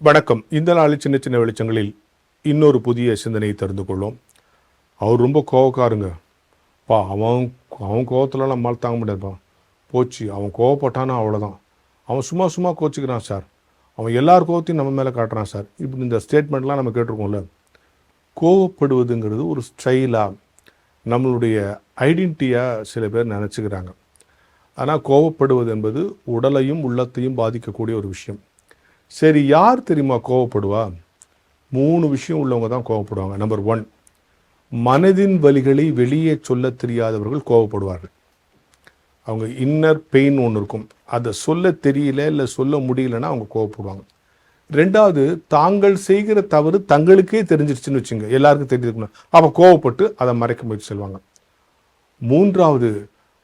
வணக்கம். இந்த நாளில் சின்ன சின்ன வெளிச்சங்களில் இன்னொரு புதிய சிந்தனையை தெரிந்து கொள்வோம். அவர் ரொம்ப கோவக்காருங்க. அவன் அவன் கோவத்தில் நம்மளால் தாங்க முடியாதுப்பா. போச்சு, அவன் கோவப்பட்டானா அவ்வளோதான். அவன் சும்மா சும்மா கோச்சிக்கிறான் சார். அவன் எல்லார் கோவத்தையும் நம்ம மேலே காட்டுறான் சார். இப்படி இந்த ஸ்டேட்மெண்ட்லாம் நம்ம கேட்டிருக்கோம்ல. கோவப்படுவதுங்கிறது ஒரு ஸ்டைலாக, நம்மளுடைய ஐடென்டிட்டியாக சில பேர் நினச்சிக்கிறாங்க. ஆனால் கோவப்படுவது என்பது உடலையும் உள்ளத்தையும் பாதிக்கக்கூடிய ஒரு விஷயம். சரி, யார் தெரியுமா கோவப்படுவா? 3 விஷயம் உள்ளவங்க தான் கோவப்படுவாங்க. நம்பர் 1, மனதின் வலிகளை வெளியே சொல்ல தெரியாதவர்கள் கோவப்படுவார்கள். அவங்க இன்னர் பெயின் ஒன்று இருக்கும், அதை சொல்ல தெரியல, இல்லை சொல்ல முடியலன்னா அவங்க கோவப்படுவாங்க. 2வது, தாங்கள் செய்கிற தவறு தங்களுக்கே தெரிஞ்சிருச்சுன்னு வச்சுங்க, எல்லாருக்கும் தெரிஞ்சிருக்கணும், அப்போ கோவப்பட்டு அதை மறைக்க முயற்சி செய்வாங்க. 3வது,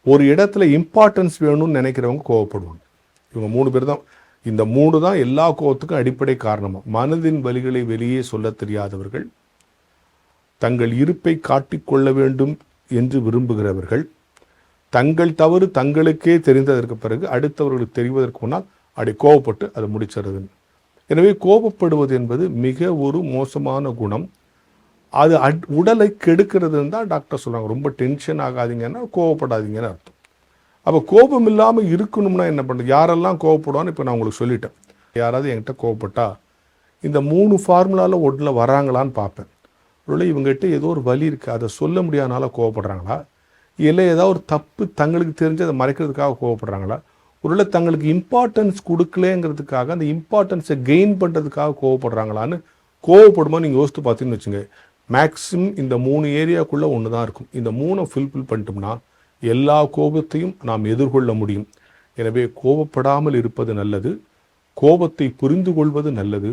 ஒரு இடத்துல இம்பார்ட்டன்ஸ் வேணும்னு நினைக்கிறவங்க கோவப்படுவாங்க. இவங்க 3 பேர் தான். இந்த 3 தான் எல்லா கோவத்துக்கும் அடிப்படை காரணமாக. மனதின் வலிகளை வெளியே சொல்ல தெரியாதவர்கள், தங்கள் இருப்பை காட்டிக்கொள்ள வேண்டும் என்று விரும்புகிறவர்கள், தங்கள் தவறு தங்களுக்கே தெரிந்ததற்கு பிறகு அடுத்தவர்களுக்கு தெரிவதற்கு முன்னால் அப்படி கோவப்பட்டு அதை முடிச்சிடுறது. எனவே கோபப்படுவது என்பது மிக ஒரு மோசமான குணம். அது உடலை கெடுக்கிறதுன்னு தான் டாக்டர் சொல்கிறாங்க. ரொம்ப டென்ஷன் ஆகாதீங்கன்னா கோவப்படாதீங்கன்னு அர்த்தம். அப்போ கோபம் இல்லாமல் இருக்கணும்னா என்ன பண்ணுறது? யாரெல்லாம் கோவப்படுவான்னு இப்போ நான் உங்களுக்கு சொல்லிட்டேன். யாராவது என்கிட்ட கோவப்பட்டா இந்த 3 ஃபார்முலாவில் ஒன்றில் வராங்களான்னு பார்ப்பேன். ஒருவேளை இவங்ககிட்ட ஏதோ ஒரு வலி இருக்குது, அதை சொல்ல முடியாதனால கோவப்படுறாங்களா, இல்லை ஏதாவது ஒரு தப்பு தங்களுக்கு தெரிஞ்சு அதை மறைக்கிறதுக்காக கோவப்படுறாங்களா, ஒருவேளை தங்களுக்கு இம்பார்ட்டன்ஸ் கொடுக்கலேங்கிறதுக்காக அந்த இம்பார்ட்டன்ஸை கெயின் பண்ணுறதுக்காக கோவப்படுறாங்களான்னு கோவப்படும்போது நீங்கள் யோசித்து பார்த்தீங்கன்னு வச்சுங்க, மேக்ஸிமம் இந்த 3 ஏரியாக்குள்ளே ஒன்று தான் இருக்கும். இந்த 3 ஃபில்ஃபில் பண்ணிட்டோம்னா எல்லா கோபத்தையும் நாம் எதிர்கொள்ள முடியும். எனவே கோபப்படாமல் இருப்பது நல்லது. கோபத்தை புரிந்து கொள்வது நல்லது.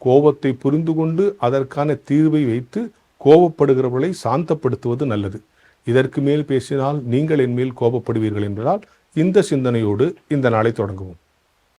கோபத்தை புரிந்து கொண்டு அதற்கான தீர்வை வைத்து கோபப்படுகிறவர்களை சாந்தப்படுத்துவது நல்லது. இதற்கு மேல் பேசினால் நீங்கள் என் மேல் கோபப்படுவீர்கள் என்பதால் இந்த சிந்தனையோடு இந்த நாளை தொடங்குவோம்.